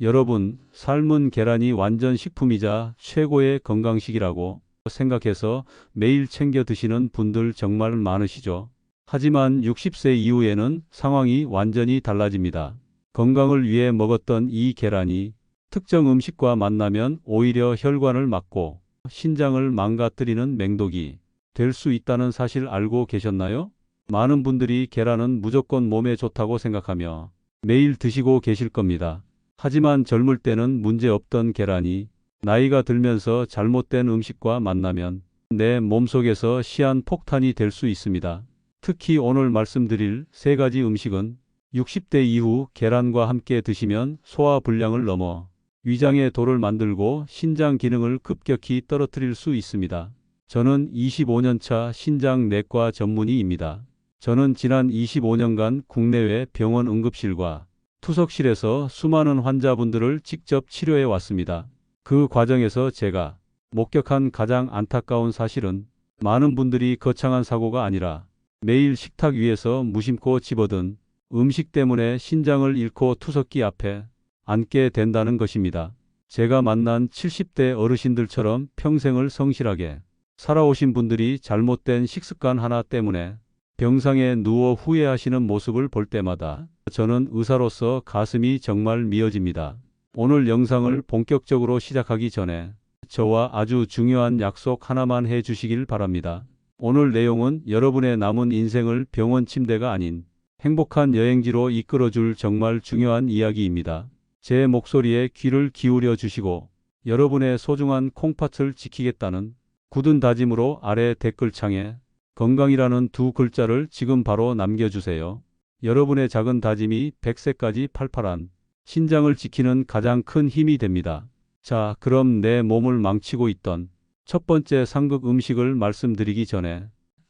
여러분, 삶은 계란이 완전 식품이자 최고의 건강식이라고 생각해서 매일 챙겨 드시는 분들 정말 많으시죠? 하지만 60세 이후에는 상황이 완전히 달라집니다. 건강을 위해 먹었던 이 계란이 특정 음식과 만나면 오히려 혈관을 막고 신장을 망가뜨리는 맹독이 될 수 있다는 사실 알고 계셨나요? 많은 분들이 계란은 무조건 몸에 좋다고 생각하며 매일 드시고 계실 겁니다. 하지만 젊을 때는 문제없던 계란이 나이가 들면서 잘못된 음식과 만나면 내 몸속에서 시한폭탄이 될 수 있습니다. 특히 오늘 말씀드릴 세 가지 음식은 60대 이후 계란과 함께 드시면 소화불량을 넘어 위장에 돌을 만들고 신장 기능을 급격히 떨어뜨릴 수 있습니다. 저는 25년차 신장내과 전문의입니다. 저는 지난 25년간 국내외 병원 응급실과 투석실에서 수많은 환자분들을 직접 치료해 왔습니다. 그 과정에서 제가 목격한 가장 안타까운 사실은 많은 분들이 거창한 사고가 아니라 매일 식탁 위에서 무심코 집어든 음식 때문에 신장을 잃고 투석기 앞에 앉게 된다는 것입니다. 제가 만난 70대 어르신들처럼 평생을 성실하게 살아오신 분들이 잘못된 식습관 하나 때문에 병상에 누워 후회하시는 모습을 볼 때마다 저는 의사로서 가슴이 정말 미어집니다. 오늘 영상을 본격적으로 시작하기 전에 저와 아주 중요한 약속 하나만 해 주시길 바랍니다. 오늘 내용은 여러분의 남은 인생을 병원 침대가 아닌 행복한 여행지로 이끌어줄 정말 중요한 이야기입니다. 제 목소리에 귀를 기울여 주시고 여러분의 소중한 콩팥을 지키겠다는 굳은 다짐으로 아래 댓글창에 건강이라는 두 글자를 지금 바로 남겨주세요. 여러분의 작은 다짐이 100세까지 팔팔한 신장을 지키는 가장 큰 힘이 됩니다. 자, 그럼 내 몸을 망치고 있던 첫 번째 상급 음식을 말씀드리기 전에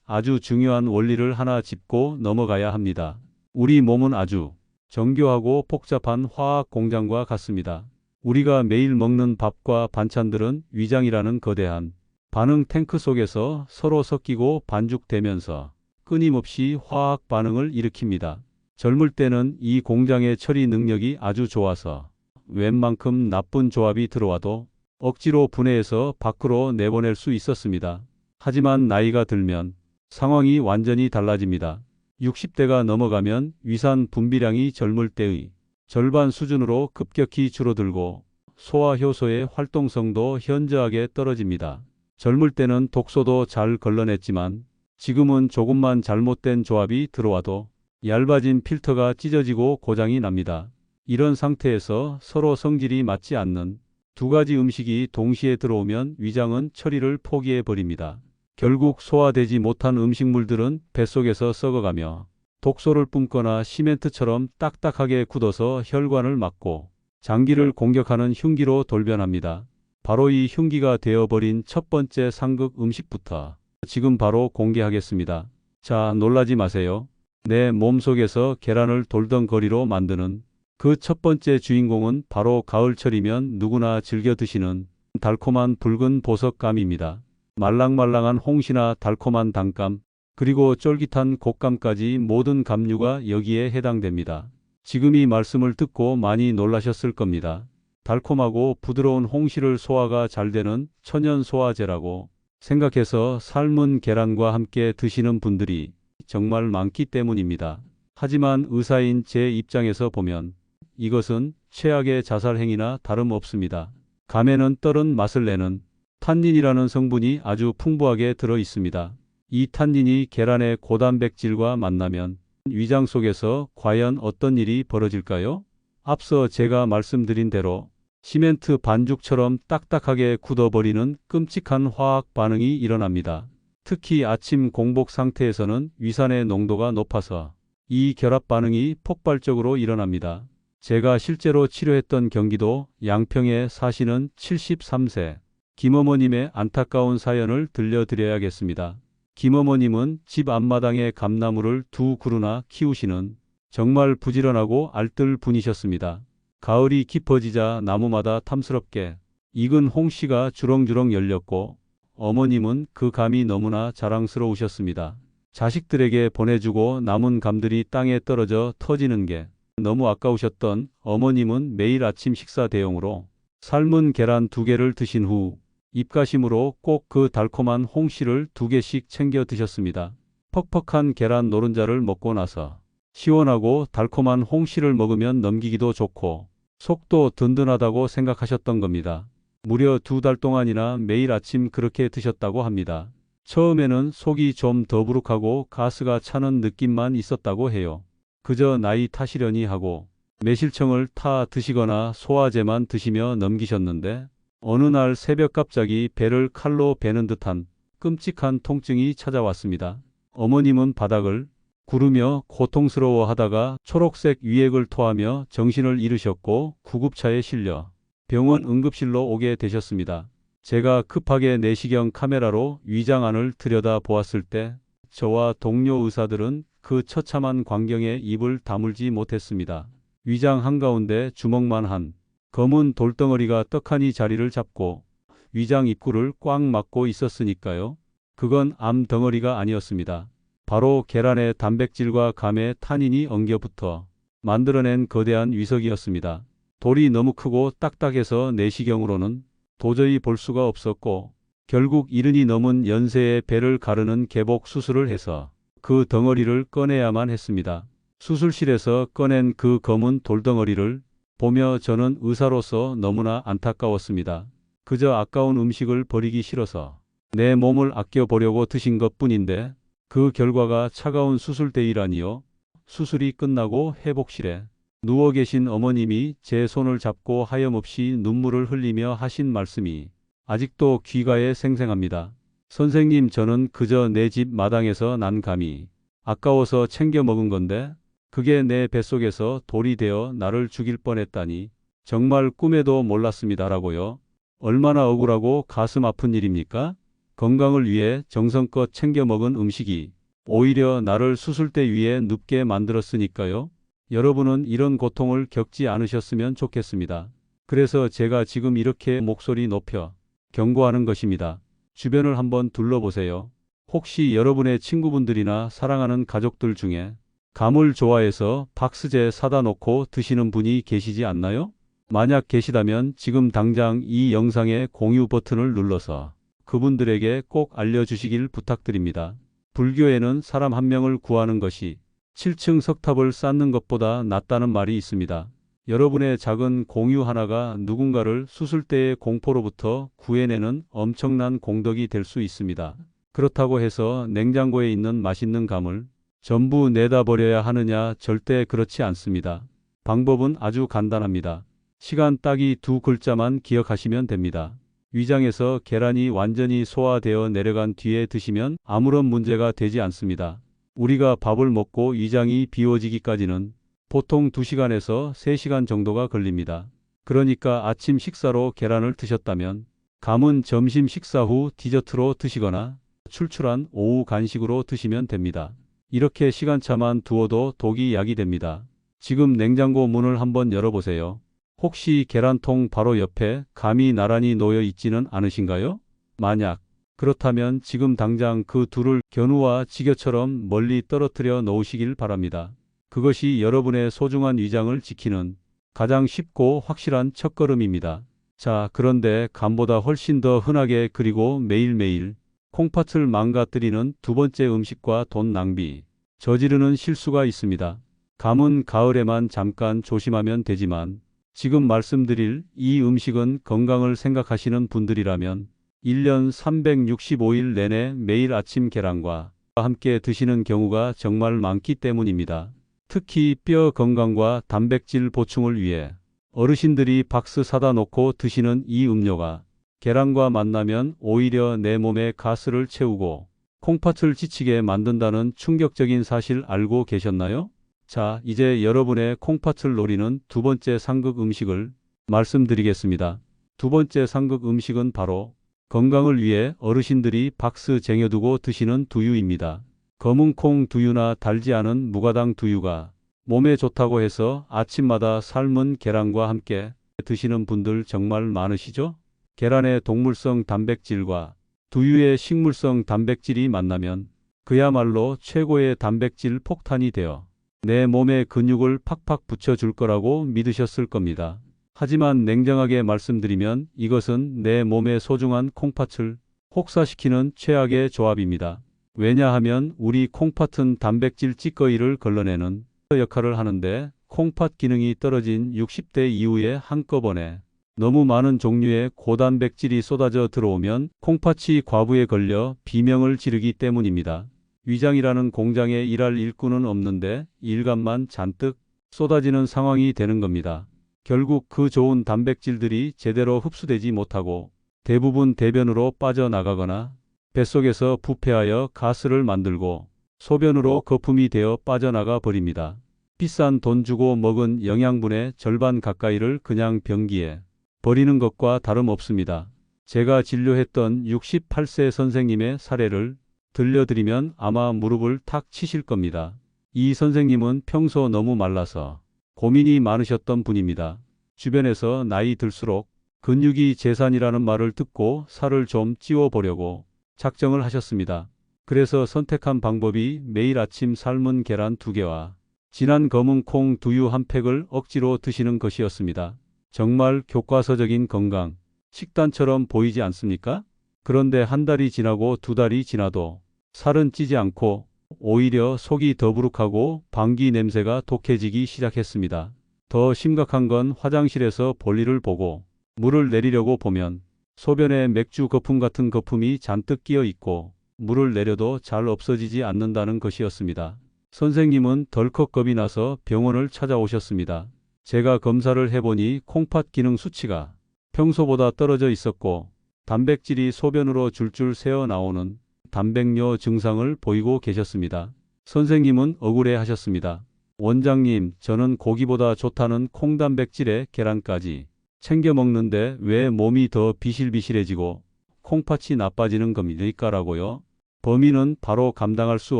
아주 중요한 원리를 하나 짚고 넘어가야 합니다. 우리 몸은 아주 정교하고 복잡한 화학 공장과 같습니다. 우리가 매일 먹는 밥과 반찬들은 위장이라는 거대한 반응 탱크 속에서 서로 섞이고 반죽되면서 끊임없이 화학 반응을 일으킵니다. 젊을 때는 이 공장의 처리 능력이 아주 좋아서 웬만큼 나쁜 조합이 들어와도 억지로 분해해서 밖으로 내보낼 수 있었습니다. 하지만 나이가 들면 상황이 완전히 달라집니다. 60대가 넘어가면 위산 분비량이 젊을 때의 절반 수준으로 급격히 줄어들고 소화효소의 활동성도 현저하게 떨어집니다. 젊을 때는 독소도 잘 걸러냈지만 지금은 조금만 잘못된 조합이 들어와도 얇아진 필터가 찢어지고 고장이 납니다. 이런 상태에서 서로 성질이 맞지 않는 두 가지 음식이 동시에 들어오면 위장은 처리를 포기해 버립니다. 결국 소화되지 못한 음식물들은 뱃속에서 썩어가며 독소를 뿜거나 시멘트처럼 딱딱하게 굳어서 혈관을 막고 장기를 공격하는 흉기로 돌변합니다. 바로 이 흉기가 되어버린 첫 번째 상급 음식부터 지금 바로 공개하겠습니다. 자, 놀라지 마세요. 내 몸속에서 계란을 돌던 거리로 만드는 그 첫 번째 주인공은 바로 가을철이면 누구나 즐겨 드시는 달콤한 붉은 보석감입니다. 말랑말랑한 홍시나 달콤한 단감, 그리고 쫄깃한 곶감까지 모든 감류가 여기에 해당됩니다. 지금 이 말씀을 듣고 많이 놀라셨을 겁니다. 달콤하고 부드러운 홍시를 소화가 잘 되는 천연 소화제라고 생각해서 삶은 계란과 함께 드시는 분들이 정말 많기 때문입니다. 하지만 의사인 제 입장에서 보면 이것은 최악의 자살 행위나 다름없습니다. 감에는 떨은 맛을 내는 탄닌이라는 성분이 아주 풍부하게 들어 있습니다. 이 탄닌이 계란의 고단백질과 만나면 위장 속에서 과연 어떤 일이 벌어질까요? 앞서 제가 말씀드린 대로 시멘트 반죽처럼 딱딱하게 굳어버리는 끔찍한 화학 반응이 일어납니다. 특히 아침 공복 상태에서는 위산의 농도가 높아서 이 결합 반응이 폭발적으로 일어납니다. 제가 실제로 치료했던 경기도 양평에 사시는 73세 김어머님의 안타까운 사연을 들려드려야겠습니다. 김어머님은 집 앞마당에 감나무를 두 그루나 키우시는 정말 부지런하고 알뜰 분이셨습니다. 가을이 깊어지자 나무마다 탐스럽게 익은 홍시가 주렁주렁 열렸고 어머님은 그 감이 너무나 자랑스러우셨습니다. 자식들에게 보내주고 남은 감들이 땅에 떨어져 터지는 게 너무 아까우셨던 어머님은 매일 아침 식사 대용으로 삶은 계란 2개를 드신 후 입가심으로 꼭 그 달콤한 홍시를 2개씩 챙겨 드셨습니다. 퍽퍽한 계란 노른자를 먹고 나서 시원하고 달콤한 홍시를 먹으면 넘기기도 좋고 속도 든든하다고 생각하셨던 겁니다. 무려 2달 동안이나 매일 아침 그렇게 드셨다고 합니다. 처음에는 속이 좀 더부룩하고 가스가 차는 느낌만 있었다고 해요. 그저 나이 탓이려니 하고 매실청을 타 드시거나 소화제만 드시며 넘기셨는데 어느 날 새벽 갑자기 배를 칼로 베는 듯한 끔찍한 통증이 찾아왔습니다. 어머님은 바닥을 구르며 고통스러워하다가 초록색 위액을 토하며 정신을 잃으셨고 구급차에 실려 병원 응급실로 오게 되셨습니다. 제가 급하게 내시경 카메라로 위장 안을 들여다보았을 때 저와 동료 의사들은 그 처참한 광경에 입을 다물지 못했습니다. 위장 한가운데 주먹만 한 검은 돌덩어리가 떡하니 자리를 잡고 위장 입구를 꽉 막고 있었으니까요. 그건 암덩어리가 아니었습니다. 바로 계란의 단백질과 감의 탄닌이 엉겨붙어 만들어낸 거대한 위석이었습니다. 돌이 너무 크고 딱딱해서 내시경으로는 도저히 볼 수가 없었고 결국 70이 넘은 연세의 배를 가르는 개복 수술을 해서 그 덩어리를 꺼내야만 했습니다. 수술실에서 꺼낸 그 검은 돌덩어리를 보며 저는 의사로서 너무나 안타까웠습니다. 그저 아까운 음식을 버리기 싫어서 내 몸을 아껴보려고 드신 것뿐인데 그 결과가 차가운 수술대이라니요. 수술이 끝나고 회복실에 누워 계신 어머님이 제 손을 잡고 하염없이 눈물을 흘리며 하신 말씀이 아직도 귀가에 생생합니다. 선생님, 저는 그저 내 집 마당에서 난 감이 아까워서 챙겨 먹은 건데 그게 내 뱃속에서 돌이 되어 나를 죽일 뻔했다니 정말 꿈에도 몰랐습니다라고요. 얼마나 억울하고 가슴 아픈 일입니까? 건강을 위해 정성껏 챙겨 먹은 음식이 오히려 나를 수술대 위에 눕게 만들었으니까요. 여러분은 이런 고통을 겪지 않으셨으면 좋겠습니다. 그래서 제가 지금 이렇게 목소리 높여 경고하는 것입니다. 주변을 한번 둘러보세요. 혹시 여러분의 친구분들이나 사랑하는 가족들 중에 감을 좋아해서 박스제 사다 놓고 드시는 분이 계시지 않나요? 만약 계시다면 지금 당장 이 영상의 공유 버튼을 눌러서 그분들에게 꼭 알려주시길 부탁드립니다. 불교에는 사람 한 명을 구하는 것이 7층 석탑을 쌓는 것보다 낫다는 말이 있습니다. 여러분의 작은 공유 하나가 누군가를 수술대의 공포로부터 구해내는 엄청난 공덕이 될 수 있습니다. 그렇다고 해서 냉장고에 있는 맛있는 감을 전부 내다 버려야 하느냐? 절대 그렇지 않습니다. 방법은 아주 간단합니다. 시간 따기 2글자만 기억하시면 됩니다. 위장에서 계란이 완전히 소화되어 내려간 뒤에 드시면 아무런 문제가 되지 않습니다. 우리가 밥을 먹고 위장이 비워지기까지는 보통 2시간에서 3시간 정도가 걸립니다. 그러니까 아침 식사로 계란을 드셨다면 감은 점심 식사 후 디저트로 드시거나 출출한 오후 간식으로 드시면 됩니다. 이렇게 시간차만 두어도 독이 약이 됩니다. 지금 냉장고 문을 한번 열어보세요. 혹시 계란통 바로 옆에 감이 나란히 놓여 있지는 않으신가요? 만약 그렇다면 지금 당장 그 둘을 견우와 지겨처럼 멀리 떨어뜨려 놓으시길 바랍니다. 그것이 여러분의 소중한 위장을 지키는 가장 쉽고 확실한 첫걸음입니다. 자, 그런데 감보다 훨씬 더 흔하게 그리고 매일매일 콩팥을 망가뜨리는 두 번째 음식과 돈 낭비, 저지르는 실수가 있습니다. 감은 가을에만 잠깐 조심하면 되지만 지금 말씀드릴 이 음식은 건강을 생각하시는 분들이라면 1년 365일 내내 매일 아침 계란과 함께 드시는 경우가 정말 많기 때문입니다. 특히 뼈 건강과 단백질 보충을 위해 어르신들이 박스 사다 놓고 드시는 이 음료가 계란과 만나면 오히려 내 몸에 가스를 채우고 콩팥을 지치게 만든다는 충격적인 사실 알고 계셨나요? 자, 이제 여러분의 콩팥을 노리는 두 번째 상극 음식을 말씀드리겠습니다. 두 번째 상극 음식은 바로 건강을 위해 어르신들이 박스 쟁여두고 드시는 두유입니다. 검은 콩 두유나 달지 않은 무가당 두유가 몸에 좋다고 해서 아침마다 삶은 계란과 함께 드시는 분들 정말 많으시죠? 계란의 동물성 단백질과 두유의 식물성 단백질이 만나면 그야말로 최고의 단백질 폭탄이 되어 내 몸에 근육을 팍팍 붙여줄 거라고 믿으셨을 겁니다. 하지만 냉정하게 말씀드리면 이것은 내 몸의 소중한 콩팥을 혹사시키는 최악의 조합입니다. 왜냐하면 우리 콩팥은 단백질 찌꺼기를 걸러내는 역할을 하는데 콩팥 기능이 떨어진 60대 이후에 한꺼번에 너무 많은 종류의 고단백질이 쏟아져 들어오면 콩팥이 과부에 걸려 비명을 지르기 때문입니다. 위장이라는 공장에 일할 일꾼은 없는데 일감만 잔뜩 쏟아지는 상황이 되는 겁니다. 결국 그 좋은 단백질들이 제대로 흡수되지 못하고 대부분 대변으로 빠져나가거나 뱃속에서 부패하여 가스를 만들고 소변으로 거품이 되어 빠져나가 버립니다. 비싼 돈 주고 먹은 영양분의 절반 가까이를 그냥 변기에 버리는 것과 다름없습니다. 제가 진료했던 68세 선생님의 사례를 들려드리면 아마 무릎을 탁 치실 겁니다. 이 선생님은 평소 너무 말라서 고민이 많으셨던 분입니다. 주변에서 나이 들수록 근육이 재산이라는 말을 듣고 살을 좀 찌워보려고 작정을 하셨습니다. 그래서 선택한 방법이 매일 아침 삶은 계란 2개와 진한 검은 콩 두유 한 팩을 억지로 드시는 것이었습니다. 정말 교과서적인 건강 식단처럼 보이지 않습니까? 그런데 한 달이 지나고 2달이 지나도 살은 찌지 않고 오히려 속이 더부룩하고 방귀 냄새가 독해지기 시작했습니다. 더 심각한 건 화장실에서 볼일을 보고 물을 내리려고 보면 소변에 맥주 거품 같은 거품이 잔뜩 끼어 있고 물을 내려도 잘 없어지지 않는다는 것이었습니다. 선생님은 덜컥 겁이 나서 병원을 찾아오셨습니다. 제가 검사를 해보니 콩팥 기능 수치가 평소보다 떨어져 있었고 단백질이 소변으로 줄줄 새어 나오는 단백뇨 증상을 보이고 계셨습니다. 선생님은 억울해 하셨습니다. 원장님, 저는 고기보다 좋다는 콩단백질에 계란까지 챙겨 먹는데 왜 몸이 더 비실비실해지고 콩팥이 나빠지는 겁니까라고요? 범인은 바로 감당할 수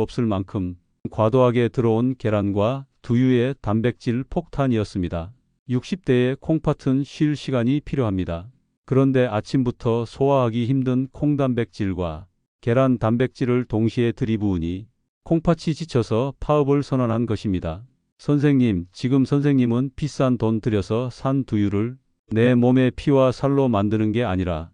없을 만큼 과도하게 들어온 계란과 두유의 단백질 폭탄이었습니다. 60대의 콩팥은 쉴 시간이 필요합니다. 그런데 아침부터 소화하기 힘든 콩단백질과 계란 단백질을 동시에 들이부으니 콩팥이 지쳐서 파업을 선언한 것입니다. 선생님, 지금 선생님은 비싼 돈 들여서 산 두유를 내 몸의 피와 살로 만드는 게 아니라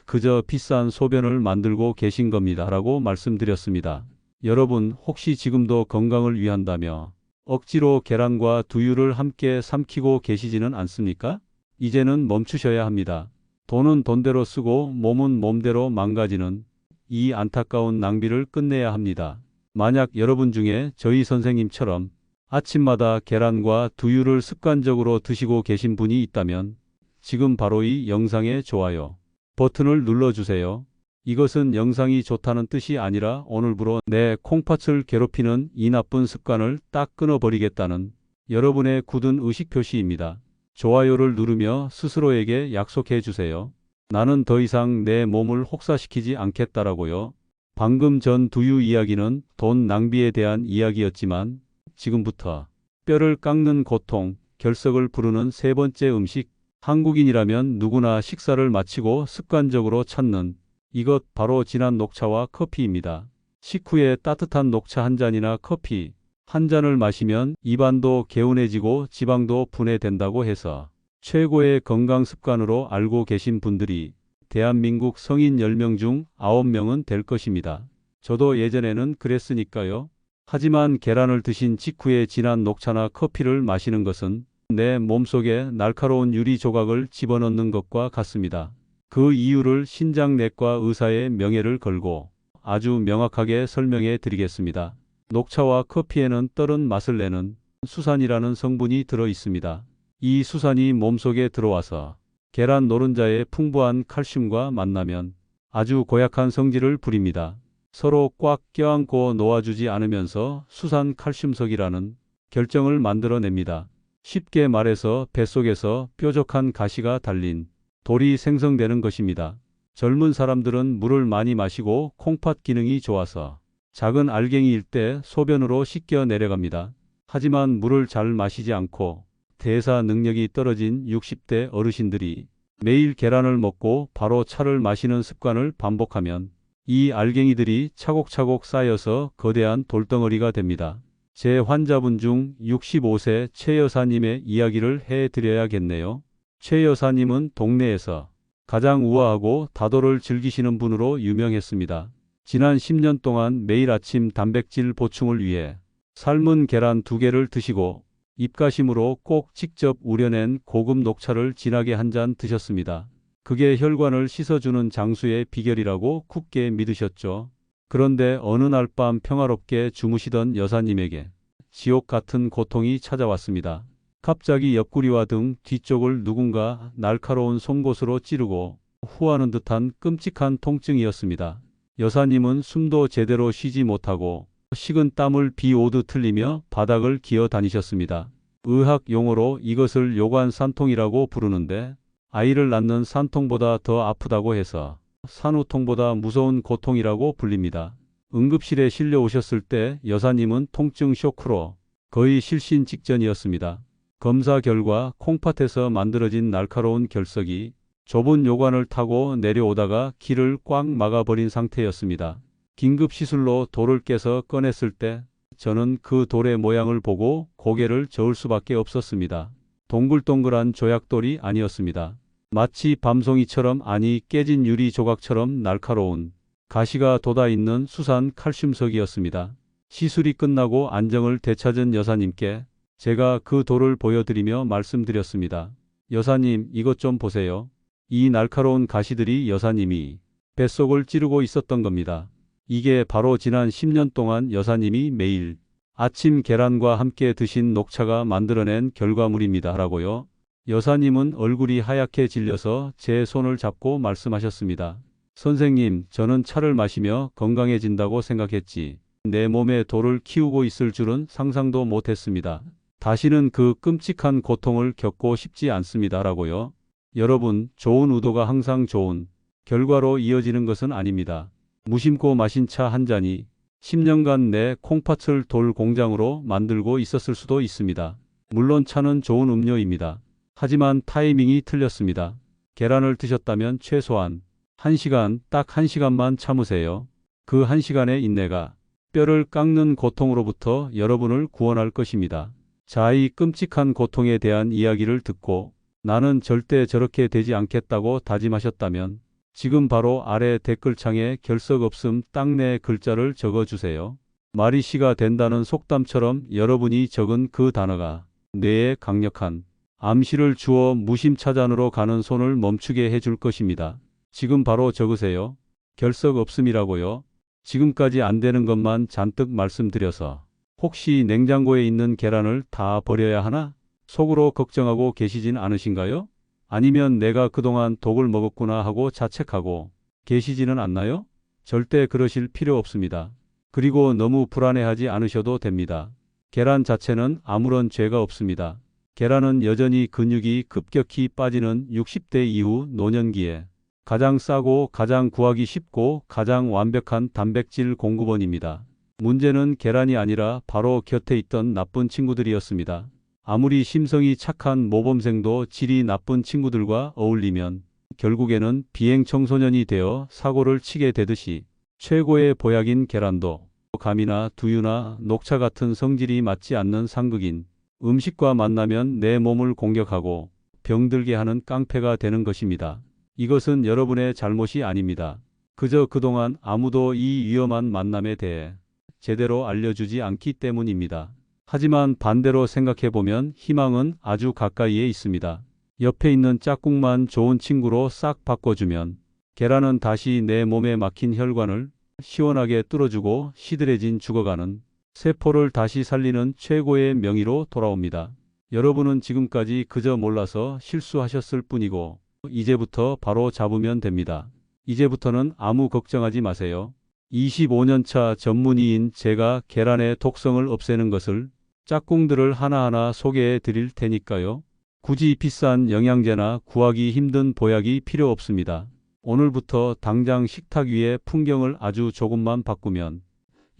그저 비싼 소변을 만들고 계신 겁니다. 라고 말씀드렸습니다. 여러분, 혹시 지금도 건강을 위한다며 억지로 계란과 두유를 함께 삼키고 계시지는 않습니까? 이제는 멈추셔야 합니다. 돈은 돈대로 쓰고 몸은 몸대로 망가지는 이 안타까운 낭비를 끝내야 합니다. 만약 여러분 중에 저희 선생님처럼 아침마다 계란과 두유를 습관적으로 드시고 계신 분이 있다면 지금 바로 이 영상의 좋아요 버튼을 눌러주세요. 이것은 영상이 좋다는 뜻이 아니라 오늘부로 내 콩팥을 괴롭히는 이 나쁜 습관을 딱 끊어버리겠다는 여러분의 굳은 의식표시입니다. 좋아요를 누르며 스스로에게 약속해 주세요. 나는 더 이상 내 몸을 혹사시키지 않겠다라고요. 방금 전 두유 이야기는 돈 낭비에 대한 이야기였지만 지금부터 뼈를 깎는 고통, 결석을 부르는 세 번째 음식, 한국인이라면 누구나 식사를 마치고 습관적으로 찾는 이것 바로 진한 녹차와 커피입니다. 식후에 따뜻한 녹차 한 잔이나 커피 한 잔을 마시면 입안도 개운해지고 지방도 분해된다고 해서 최고의 건강 습관으로 알고 계신 분들이 대한민국 성인 10명 중 9명은 될 것입니다. 저도 예전에는 그랬으니까요. 하지만 계란을 드신 직후에 진한 녹차나 커피를 마시는 것은 내 몸속에 날카로운 유리 조각을 집어넣는 것과 같습니다. 그 이유를 신장내과 의사의 명예를 걸고 아주 명확하게 설명해 드리겠습니다. 녹차와 커피에는 떨은 맛을 내는 수산이라는 성분이 들어 있습니다. 이 수산이 몸속에 들어와서 계란 노른자의 풍부한 칼슘과 만나면 아주 고약한 성질을 부립니다. 서로 꽉 껴안고 놓아주지 않으면서 수산 칼슘석이라는 결정을 만들어냅니다. 쉽게 말해서 뱃속에서 뾰족한 가시가 달린 돌이 생성되는 것입니다. 젊은 사람들은 물을 많이 마시고 콩팥 기능이 좋아서 작은 알갱이일 때 소변으로 씻겨 내려갑니다. 하지만 물을 잘 마시지 않고 대사 능력이 떨어진 60대 어르신들이 매일 계란을 먹고 바로 차를 마시는 습관을 반복하면 이 알갱이들이 차곡차곡 쌓여서 거대한 돌덩어리가 됩니다. 제 환자분 중 65세 최 여사님의 이야기를 해드려야겠네요. 최 여사님은 동네에서 가장 우아하고 다도를 즐기시는 분으로 유명했습니다. 지난 10년 동안 매일 아침 단백질 보충을 위해 삶은 계란 2개를 드시고 입가심으로 꼭 직접 우려낸 고급 녹차를 진하게 한 잔 드셨습니다. 그게 혈관을 씻어주는 장수의 비결이라고 굳게 믿으셨죠. 그런데 어느 날 밤 평화롭게 주무시던 여사님에게 지옥 같은 고통이 찾아왔습니다. 갑자기 옆구리와 등 뒤쪽을 누군가 날카로운 송곳으로 찌르고 후하는 듯한 끔찍한 통증이었습니다. 여사님은 숨도 제대로 쉬지 못하고 식은 땀을 비 오듯 흘리며 바닥을 기어 다니셨습니다. 의학 용어로 이것을 요관산통이라고 부르는데 아이를 낳는 산통보다 더 아프다고 해서 산후통보다 무서운 고통이라고 불립니다. 응급실에 실려오셨을 때 여사님은 통증 쇼크로 거의 실신 직전이었습니다. 검사 결과 콩팥에서 만들어진 날카로운 결석이 좁은 요관을 타고 내려오다가 길을 꽉 막아버린 상태였습니다. 긴급 시술로 돌을 깨서 꺼냈을 때 저는 그 돌의 모양을 보고 고개를 저을 수밖에 없었습니다. 동글동글한 조약돌이 아니었습니다. 마치 밤송이처럼, 아니 깨진 유리 조각처럼 날카로운 가시가 돋아있는 수산 칼슘석이었습니다. 시술이 끝나고 안정을 되찾은 여사님께 제가 그 돌을 보여드리며 말씀드렸습니다. 여사님, 이것 좀 보세요. 이 날카로운 가시들이 여사님이 뱃속을 찌르고 있었던 겁니다. 이게 바로 지난 10년 동안 여사님이 매일 아침 계란과 함께 드신 녹차가 만들어낸 결과물입니다. 라고요. 여사님은 얼굴이 하얗게 질려서 제 손을 잡고 말씀하셨습니다. 선생님, 저는 차를 마시며 건강해진다고 생각했지. 내 몸에 돌을 키우고 있을 줄은 상상도 못했습니다. 다시는 그 끔찍한 고통을 겪고 싶지 않습니다. 라고요. 여러분, 좋은 의도가 항상 좋은 결과로 이어지는 것은 아닙니다. 무심코 마신 차 한 잔이 10년간 내 콩팥을 돌 공장으로 만들고 있었을 수도 있습니다. 물론 차는 좋은 음료입니다. 하지만 타이밍이 틀렸습니다. 계란을 드셨다면 최소한 1시간, 딱 1시간만 참으세요. 그 1시간의 인내가 뼈를 깎는 고통으로부터 여러분을 구원할 것입니다. 자, 이 끔찍한 고통에 대한 이야기를 듣고 나는 절대 저렇게 되지 않겠다고 다짐하셨다면 지금 바로 아래 댓글창에 결석 없음 딱 내 글자를 적어주세요. 말이 시가 된다는 속담처럼 여러분이 적은 그 단어가 뇌에 강력한 암시를 주어 무심차잔으로 가는 손을 멈추게 해줄 것입니다. 지금 바로 적으세요. 결석 없음이라고요. 지금까지 안 되는 것만 잔뜩 말씀드려서 혹시 냉장고에 있는 계란을 다 버려야 하나? 속으로 걱정하고 계시진 않으신가요? 아니면 내가 그동안 독을 먹었구나 하고 자책하고 계시지는 않나요? 절대 그러실 필요 없습니다. 그리고 너무 불안해하지 않으셔도 됩니다. 계란 자체는 아무런 죄가 없습니다. 계란은 여전히 근육이 급격히 빠지는 60대 이후 노년기에 가장 싸고 가장 구하기 쉽고 가장 완벽한 단백질 공급원입니다. 문제는 계란이 아니라 바로 곁에 있던 나쁜 친구들이었습니다. 아무리 심성이 착한 모범생도 질이 나쁜 친구들과 어울리면 결국에는 비행 청소년이 되어 사고를 치게 되듯이 최고의 보약인 계란도 감이나 두유나 녹차 같은 성질이 맞지 않는 상극인 음식과 만나면 내 몸을 공격하고 병들게 하는 깡패가 되는 것입니다. 이것은 여러분의 잘못이 아닙니다. 그저 그동안 아무도 이 위험한 만남에 대해 제대로 알려주지 않기 때문입니다. 하지만 반대로 생각해보면 희망은 아주 가까이에 있습니다. 옆에 있는 짝꿍만 좋은 친구로 싹 바꿔주면 계란은 다시 내 몸에 막힌 혈관을 시원하게 뚫어주고 시들해진 죽어가는 세포를 다시 살리는 최고의 명의로 돌아옵니다. 여러분은 지금까지 그저 몰라서 실수하셨을 뿐이고 이제부터 바로 잡으면 됩니다. 이제부터는 아무 걱정하지 마세요. 25년차 전문의인 제가 계란의 독성을 없애는 것을 짝꿍들을 하나하나 소개해 드릴 테니까요. 굳이 비싼 영양제나 구하기 힘든 보약이 필요 없습니다. 오늘부터 당장 식탁 위의 풍경을 아주 조금만 바꾸면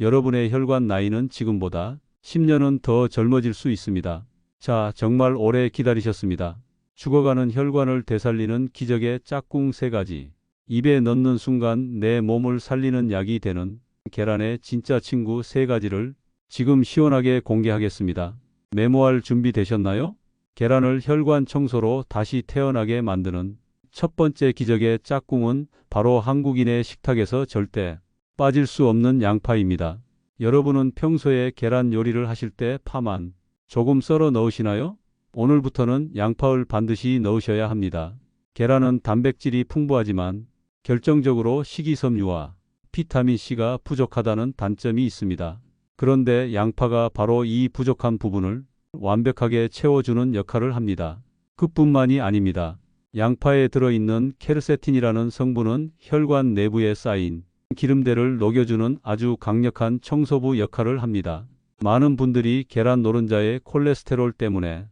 여러분의 혈관 나이는 지금보다 10년은 더 젊어질 수 있습니다. 자, 정말 오래 기다리셨습니다. 죽어가는 혈관을 되살리는 기적의 짝꿍 3가지. 입에 넣는 순간 내 몸을 살리는 약이 되는 계란의 진짜 친구 3가지를 지금 시원하게 공개하겠습니다. 메모할 준비 되셨나요? 계란을 혈관 청소로 다시 태어나게 만드는 첫 번째 기적의 짝꿍은 바로 한국인의 식탁에서 절대 빠질 수 없는 양파입니다. 여러분은 평소에 계란 요리를 하실 때 파만 조금 썰어 넣으시나요? 오늘부터는 양파를 반드시 넣으셔야 합니다. 계란은 단백질이 풍부하지만 결정적으로 식이섬유와 비타민C가 부족하다는 단점이 있습니다. 그런데 양파가 바로 이 부족한 부분을 완벽하게 채워주는 역할을 합니다. 그뿐만이 아닙니다. 양파에 들어있는 케르세틴이라는 성분은 혈관 내부에 쌓인 기름때를 녹여주는 아주 강력한 청소부 역할을 합니다. 많은 분들이 계란 노른자의 콜레스테롤 때문에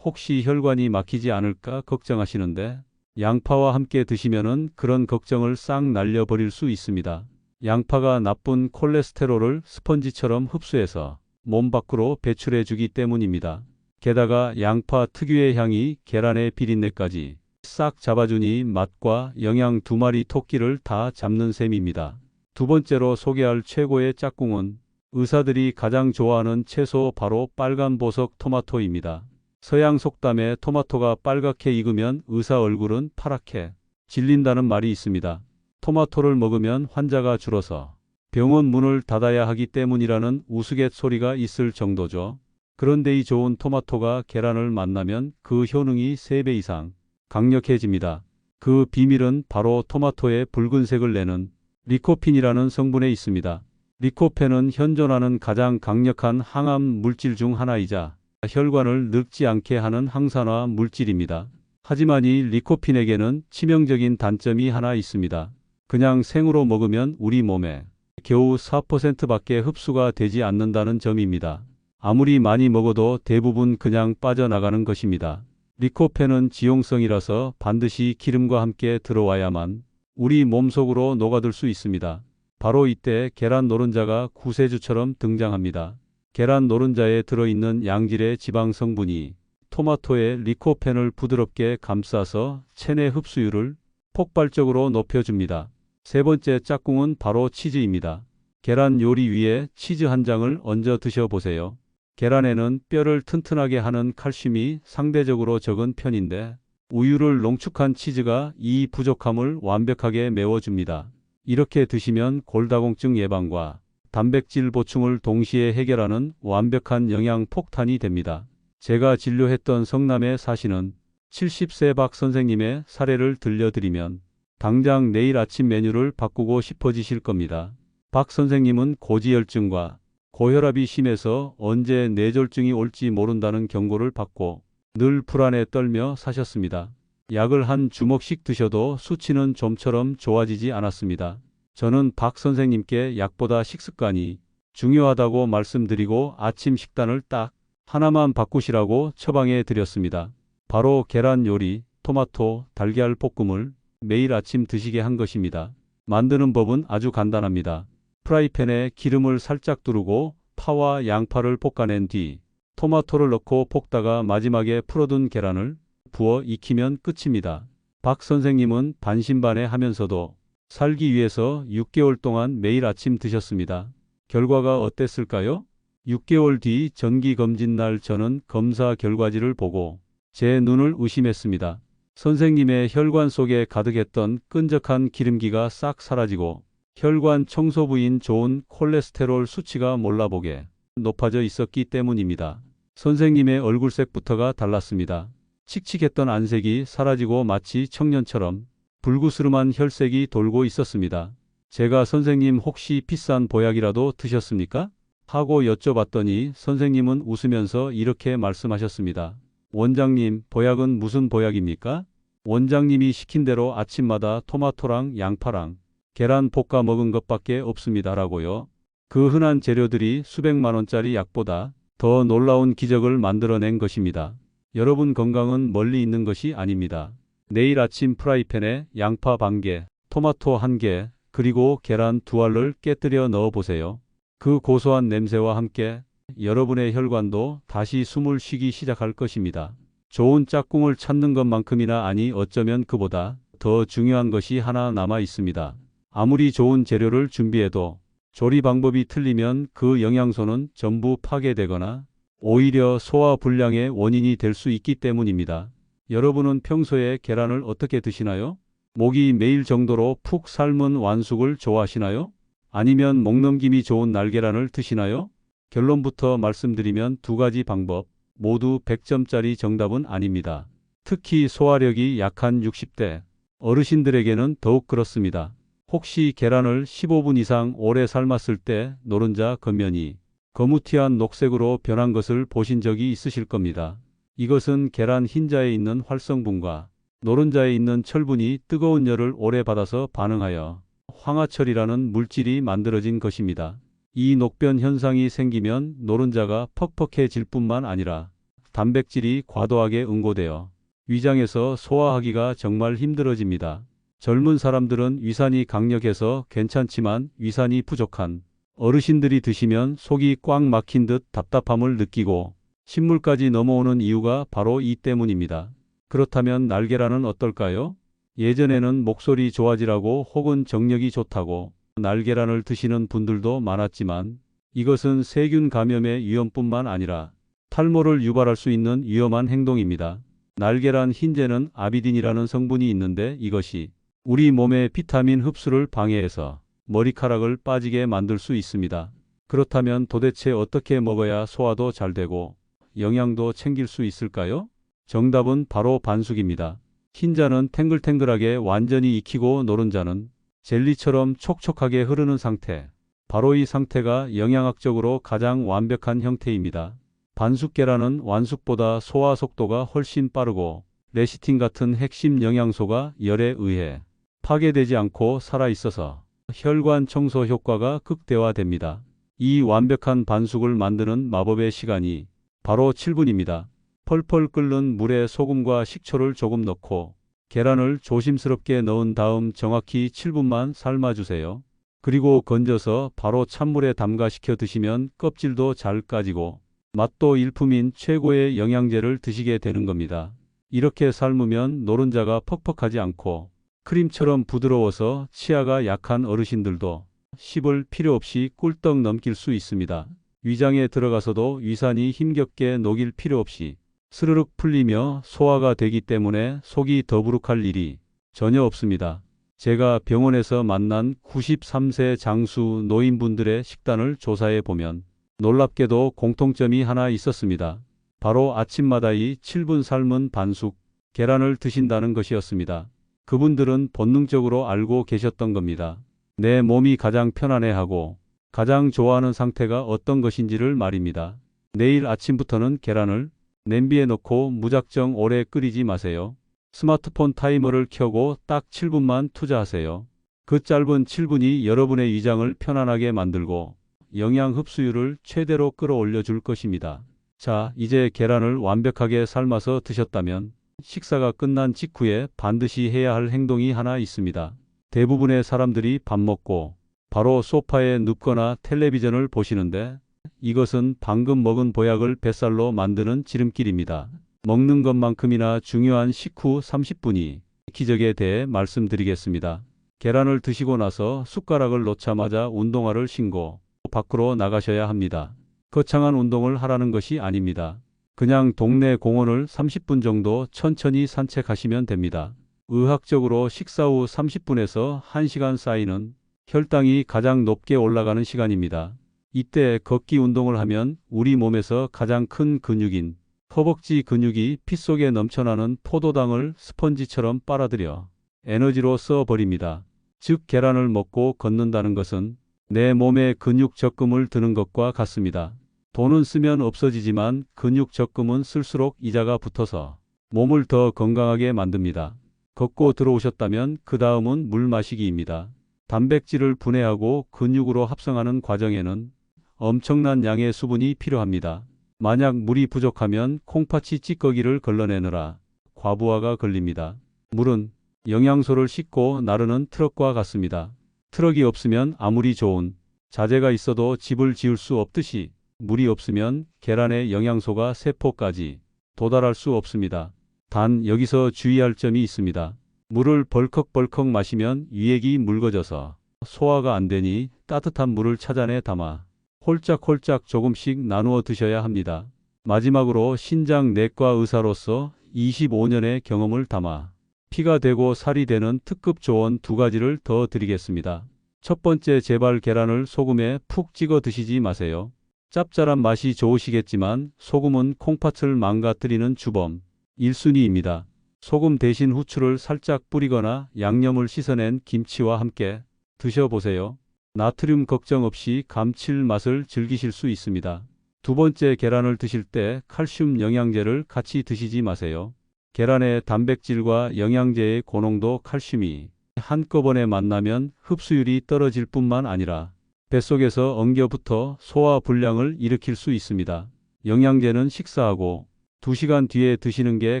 혹시 혈관이 막히지 않을까 걱정하시는데 양파와 함께 드시면은 그런 걱정을 싹 날려버릴 수 있습니다. 양파가 나쁜 콜레스테롤을 스펀지처럼 흡수해서 몸 밖으로 배출해 주기 때문입니다. 게다가 양파 특유의 향이 계란의 비린내까지 싹 잡아주니 맛과 영양 두 마리 토끼를 다 잡는 셈입니다. 두 번째로 소개할 최고의 짝꿍은 의사들이 가장 좋아하는 채소 바로 빨간 보석 토마토입니다. 서양 속담에 토마토가 빨갛게 익으면 의사 얼굴은 파랗게 질린다는 말이 있습니다. 토마토를 먹으면 환자가 줄어서 병원 문을 닫아야 하기 때문이라는 우스갯소리가 있을 정도죠. 그런데 이 좋은 토마토가 계란을 만나면 그 효능이 3배 이상 강력해집니다. 그 비밀은 바로 토마토의 붉은색을 내는 리코핀이라는 성분에 있습니다. 리코펜은 현존하는 가장 강력한 항암 물질 중 하나이자 혈관을 늙지 않게 하는 항산화 물질입니다. 하지만 이 리코핀에게는 치명적인 단점이 하나 있습니다. 그냥 생으로 먹으면 우리 몸에 겨우 4%밖에 흡수가 되지 않는다는 점입니다. 아무리 많이 먹어도 대부분 그냥 빠져나가는 것입니다. 리코펜은 지용성이라서 반드시 기름과 함께 들어와야만 우리 몸속으로 녹아들 수 있습니다. 바로 이때 계란 노른자가 구세주처럼 등장합니다. 계란 노른자에 들어있는 양질의 지방 성분이 토마토의 리코펜을 부드럽게 감싸서 체내 흡수율을 폭발적으로 높여줍니다. 세 번째 짝꿍은 바로 치즈입니다. 계란 요리 위에 치즈 한 장을 얹어 드셔보세요. 계란에는 뼈를 튼튼하게 하는 칼슘이 상대적으로 적은 편인데 우유를 농축한 치즈가 이 부족함을 완벽하게 메워줍니다. 이렇게 드시면 골다공증 예방과 단백질 보충을 동시에 해결하는 완벽한 영양 폭탄이 됩니다. 제가 진료했던 성남에 사시는 70세 박 선생님의 사례를 들려드리면 당장 내일 아침 메뉴를 바꾸고 싶어지실 겁니다. 박 선생님은 고지혈증과 고혈압이 심해서 언제 뇌졸중이 올지 모른다는 경고를 받고 늘 불안에 떨며 사셨습니다. 약을 한 주먹씩 드셔도 수치는 좀처럼 좋아지지 않았습니다. 저는 박 선생님께 약보다 식습관이 중요하다고 말씀드리고 아침 식단을 딱 하나만 바꾸시라고 처방해 드렸습니다. 바로 계란 요리, 토마토, 달걀 볶음을 매일 아침 드시게 한 것입니다. 만드는 법은 아주 간단합니다. 프라이팬에 기름을 살짝 두르고 파와 양파를 볶아낸 뒤 토마토를 넣고 볶다가 마지막에 풀어둔 계란을 부어 익히면 끝입니다. 박 선생님은 반신반의 하면서도 살기 위해서 6개월 동안 매일 아침 드셨습니다. 결과가 어땠을까요? 6개월 뒤 정기검진날 저는 검사 결과지를 보고 제 눈을 의심했습니다. 선생님의 혈관 속에 가득했던 끈적한 기름기가 싹 사라지고 혈관 청소부인 좋은 콜레스테롤 수치가 몰라보게 높아져 있었기 때문입니다. 선생님의 얼굴색부터가 달랐습니다. 칙칙했던 안색이 사라지고 마치 청년처럼 불구스름한 혈색이 돌고 있었습니다. 제가 선생님 혹시 비싼 보약이라도 드셨습니까? 하고 여쭤봤더니 선생님은 웃으면서 이렇게 말씀하셨습니다. 원장님, 보약은 무슨 보약입니까? 원장님이 시킨 대로 아침마다 토마토랑 양파랑 계란 볶아 먹은 것밖에 없습니다라고요. 그 흔한 재료들이 수백만 원짜리 약보다 더 놀라운 기적을 만들어낸 것입니다. 여러분 건강은 멀리 있는 것이 아닙니다. 내일 아침 프라이팬에 양파 반개, 토마토 1개, 그리고 계란 2알을 깨뜨려 넣어보세요. 그 고소한 냄새와 함께 여러분의 혈관도 다시 숨을 쉬기 시작할 것입니다. 좋은 짝꿍을 찾는 것만큼이나 아니 어쩌면 그보다 더 중요한 것이 하나 남아 있습니다. 아무리 좋은 재료를 준비해도 조리 방법이 틀리면 그 영양소는 전부 파괴되거나 오히려 소화 불량의 원인이 될 수 있기 때문입니다. 여러분은 평소에 계란을 어떻게 드시나요? 목이 메일 정도로 푹 삶은 완숙을 좋아하시나요? 아니면 목넘김이 좋은 날계란을 드시나요? 결론부터 말씀드리면 두 가지 방법 모두 100점짜리 정답은 아닙니다. 특히 소화력이 약한 60대 어르신들에게는 더욱 그렇습니다. 혹시 계란을 15분 이상 오래 삶았을 때 노른자 겉면이 거무튀한 녹색으로 변한 것을 보신 적이 있으실 겁니다. 이것은 계란 흰자에 있는 활성분과 노른자에 있는 철분이 뜨거운 열을 오래 받아서 반응하여 황화철이라는 물질이 만들어진 것입니다. 이 녹변 현상이 생기면 노른자가 퍽퍽해질 뿐만 아니라 단백질이 과도하게 응고되어 위장에서 소화하기가 정말 힘들어집니다. 젊은 사람들은 위산이 강력해서 괜찮지만 위산이 부족한 어르신들이 드시면 속이 꽉 막힌 듯 답답함을 느끼고 신물까지 넘어오는 이유가 바로 이 때문입니다. 그렇다면 날계란은 어떨까요? 예전에는 목소리 좋아지라고 혹은 정력이 좋다고 날계란을 드시는 분들도 많았지만 이것은 세균 감염의 위험뿐만 아니라 탈모를 유발할 수 있는 위험한 행동입니다. 날계란 흰재는 아비딘이라는 성분이 있는데 이것이 우리 몸의 비타민 흡수를 방해해서 머리카락을 빠지게 만들 수 있습니다. 그렇다면 도대체 어떻게 먹어야 소화도 잘 되고 영양도 챙길 수 있을까요? 정답은 바로 반숙입니다. 흰자는 탱글탱글하게 완전히 익히고 노른자는 젤리처럼 촉촉하게 흐르는 상태. 바로 이 상태가 영양학적으로 가장 완벽한 형태입니다. 반숙 계란은 완숙보다 소화 속도가 훨씬 빠르고 레시틴 같은 핵심 영양소가 열에 의해 파괴되지 않고 살아있어서 혈관 청소 효과가 극대화됩니다. 이 완벽한 반숙을 만드는 마법의 시간이 바로 7분입니다. 펄펄 끓는 물에 소금과 식초를 조금 넣고 계란을 조심스럽게 넣은 다음 정확히 7분만 삶아주세요. 그리고 건져서 바로 찬물에 담가식혀 드시면 껍질도 잘 까지고 맛도 일품인 최고의 영양제를 드시게 되는 겁니다. 이렇게 삶으면 노른자가 퍽퍽하지 않고 크림처럼 부드러워서 치아가 약한 어르신들도 씹을 필요 없이 꿀떡 넘길 수 있습니다. 위장에 들어가서도 위산이 힘겹게 녹일 필요 없이 스르륵 풀리며 소화가 되기 때문에 속이 더부룩할 일이 전혀 없습니다. 제가 병원에서 만난 93세 장수 노인분들의 식단을 조사해 보면 놀랍게도 공통점이 하나 있었습니다. 바로 아침마다 이 7분 삶은 반숙 계란을 드신다는 것이었습니다. 그분들은 본능적으로 알고 계셨던 겁니다. 내 몸이 가장 편안해하고 가장 좋아하는 상태가 어떤 것인지를 말입니다. 내일 아침부터는 계란을 냄비에 넣고 무작정 오래 끓이지 마세요. 스마트폰 타이머를 켜고 딱 7분만 투자하세요. 그 짧은 7분이 여러분의 위장을 편안하게 만들고 영양 흡수율을 최대로 끌어올려 줄 것입니다. 자, 이제 계란을 완벽하게 삶아서 드셨다면 식사가 끝난 직후에 반드시 해야 할 행동이 하나 있습니다. 대부분의 사람들이 밥 먹고 바로 소파에 눕거나 텔레비전을 보시는데 이것은 방금 먹은 보약을 뱃살로 만드는 지름길입니다. 먹는 것만큼이나 중요한 식후 30분이 기적에 대해 말씀드리겠습니다. 계란을 드시고 나서 숟가락을 놓자마자 운동화를 신고 밖으로 나가셔야 합니다. 거창한 운동을 하라는 것이 아닙니다. 그냥 동네 공원을 30분 정도 천천히 산책하시면 됩니다. 의학적으로 식사 후 30분에서 1시간 사이는 혈당이 가장 높게 올라가는 시간입니다. 이때 걷기 운동을 하면 우리 몸에서 가장 큰 근육인 허벅지 근육이 피 속에 넘쳐나는 포도당을 스펀지처럼 빨아들여 에너지로 써버립니다. 즉 계란을 먹고 걷는다는 것은 내 몸에 근육 적금을 드는 것과 같습니다. 돈은 쓰면 없어지지만 근육 적금은 쓸수록 이자가 붙어서 몸을 더 건강하게 만듭니다. 걷고 들어오셨다면 그 다음은 물 마시기입니다. 단백질을 분해하고 근육으로 합성하는 과정에는 엄청난 양의 수분이 필요합니다. 만약 물이 부족하면 콩팥이 찌꺼기를 걸러내느라 과부하가 걸립니다. 물은 영양소를 싣고 나르는 트럭과 같습니다. 트럭이 없으면 아무리 좋은 자재가 있어도 집을 지을 수 없듯이 물이 없으면 계란의 영양소가 세포까지 도달할 수 없습니다. 단 여기서 주의할 점이 있습니다. 물을 벌컥벌컥 마시면 위액이 묽어져서 소화가 안 되니 따뜻한 물을 찾아내 담아 홀짝홀짝 조금씩 나누어 드셔야 합니다. 마지막으로 신장내과 의사로서 25년의 경험을 담아 피가 되고 살이 되는 특급 조언 2가지를 더 드리겠습니다. 첫 번째, 제발 계란을 소금에 푹 찍어 드시지 마세요. 짭짤한 맛이 좋으시겠지만 소금은 콩팥을 망가뜨리는 주범 1순위입니다. 소금 대신 후추를 살짝 뿌리거나 양념을 씻어낸 김치와 함께 드셔보세요. 나트륨 걱정 없이 감칠맛을 즐기실 수 있습니다. 두 번째, 계란을 드실 때 칼슘 영양제를 같이 드시지 마세요. 계란의 단백질과 영양제의 고농도 칼슘이 한꺼번에 만나면 흡수율이 떨어질 뿐만 아니라 뱃속에서 엉겨붙어 소화 불량을 일으킬 수 있습니다. 영양제는 식사하고 2시간 뒤에 드시는 게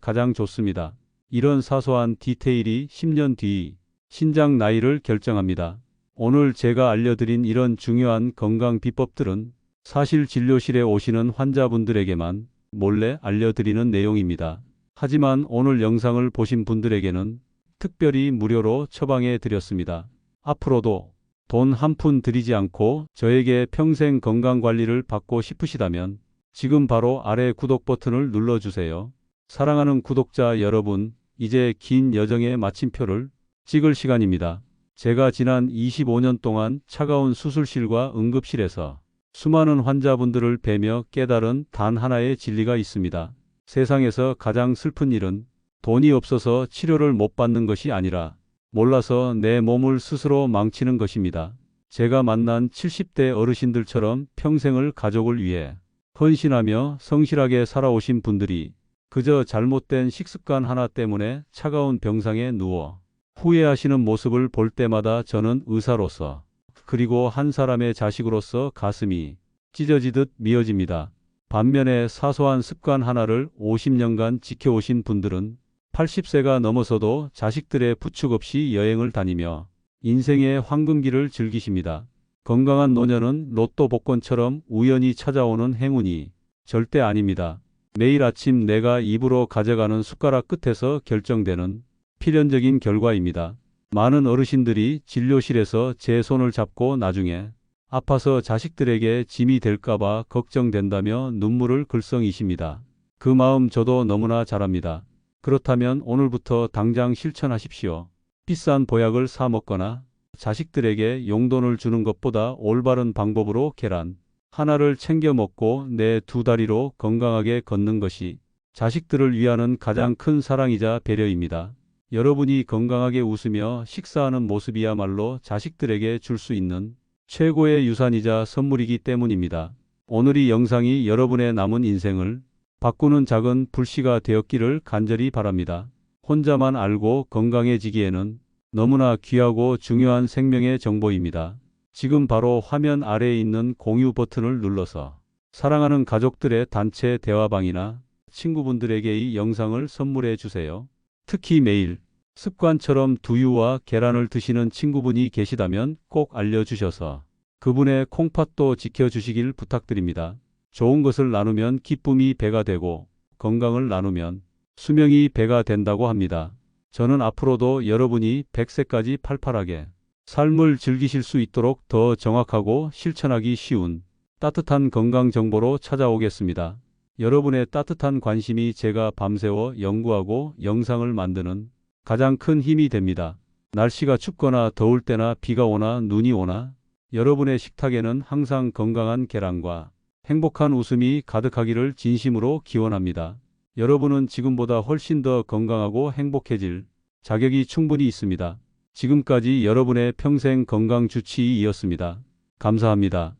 가장 좋습니다. 이런 사소한 디테일이 10년 뒤 신장 나이를 결정합니다. 오늘 제가 알려드린 이런 중요한 건강 비법들은 사실 진료실에 오시는 환자분들에게만 몰래 알려드리는 내용입니다. 하지만 오늘 영상을 보신 분들에게는 특별히 무료로 처방해 드렸습니다. 앞으로도 돈 한 푼 들이지 않고 저에게 평생 건강관리를 받고 싶으시다면 지금 바로 아래 구독 버튼을 눌러주세요. 사랑하는 구독자 여러분, 이제 긴 여정의 마침표를 찍을 시간입니다. 제가 지난 25년 동안 차가운 수술실과 응급실에서 수많은 환자분들을 뵈며 깨달은 단 하나의 진리가 있습니다. 세상에서 가장 슬픈 일은 돈이 없어서 치료를 못 받는 것이 아니라 몰라서 내 몸을 스스로 망치는 것입니다. 제가 만난 70대 어르신들처럼 평생을 가족을 위해 헌신하며 성실하게 살아오신 분들이 그저 잘못된 식습관 하나 때문에 차가운 병상에 누워 후회하시는 모습을 볼 때마다 저는 의사로서 그리고 한 사람의 자식으로서 가슴이 찢어지듯 미어집니다. 반면에 사소한 습관 하나를 50년간 지켜오신 분들은 80세가 넘어서도 자식들의 부축 없이 여행을 다니며 인생의 황금기를 즐기십니다. 건강한 노년은 로또 복권처럼 우연히 찾아오는 행운이 절대 아닙니다. 매일 아침 내가 입으로 가져가는 숟가락 끝에서 결정되는 필연적인 결과입니다. 많은 어르신들이 진료실에서 제 손을 잡고 나중에 아파서 자식들에게 짐이 될까봐 걱정된다며 눈물을 글썽이십니다. 그 마음 저도 너무나 잘 압니다. 그렇다면 오늘부터 당장 실천하십시오. 비싼 보약을 사 먹거나 자식들에게 용돈을 주는 것보다 올바른 방법으로 계란 하나를 챙겨 먹고 내 2다리로 건강하게 걷는 것이 자식들을 위하는 가장 큰 사랑이자 배려입니다. 여러분이 건강하게 웃으며 식사하는 모습이야말로 자식들에게 줄 수 있는 최고의 유산이자 선물이기 때문입니다. 오늘 이 영상이 여러분의 남은 인생을 바꾸는 작은 불씨가 되었기를 간절히 바랍니다. 혼자만 알고 건강해지기에는 너무나 귀하고 중요한 생명의 정보입니다. 지금 바로 화면 아래에 있는 공유 버튼을 눌러서 사랑하는 가족들의 단체 대화방이나 친구분들에게 이 영상을 선물해 주세요. 특히 매일 습관처럼 두유와 계란을 드시는 친구분이 계시다면 꼭 알려주셔서 그분의 콩팥도 지켜주시길 부탁드립니다. 좋은 것을 나누면 기쁨이 배가 되고 건강을 나누면 수명이 배가 된다고 합니다. 저는 앞으로도 여러분이 100세까지 팔팔하게 삶을 즐기실 수 있도록 더 정확하고 실천하기 쉬운 따뜻한 건강 정보로 찾아오겠습니다. 여러분의 따뜻한 관심이 제가 밤새워 연구하고 영상을 만드는 가장 큰 힘이 됩니다. 날씨가 춥거나 더울 때나 비가 오나 눈이 오나 여러분의 식탁에는 항상 건강한 계란과 행복한 웃음이 가득하기를 진심으로 기원합니다. 여러분은 지금보다 훨씬 더 건강하고 행복해질 자격이 충분히 있습니다. 지금까지 여러분의 평생 건강 주치의였습니다. 감사합니다.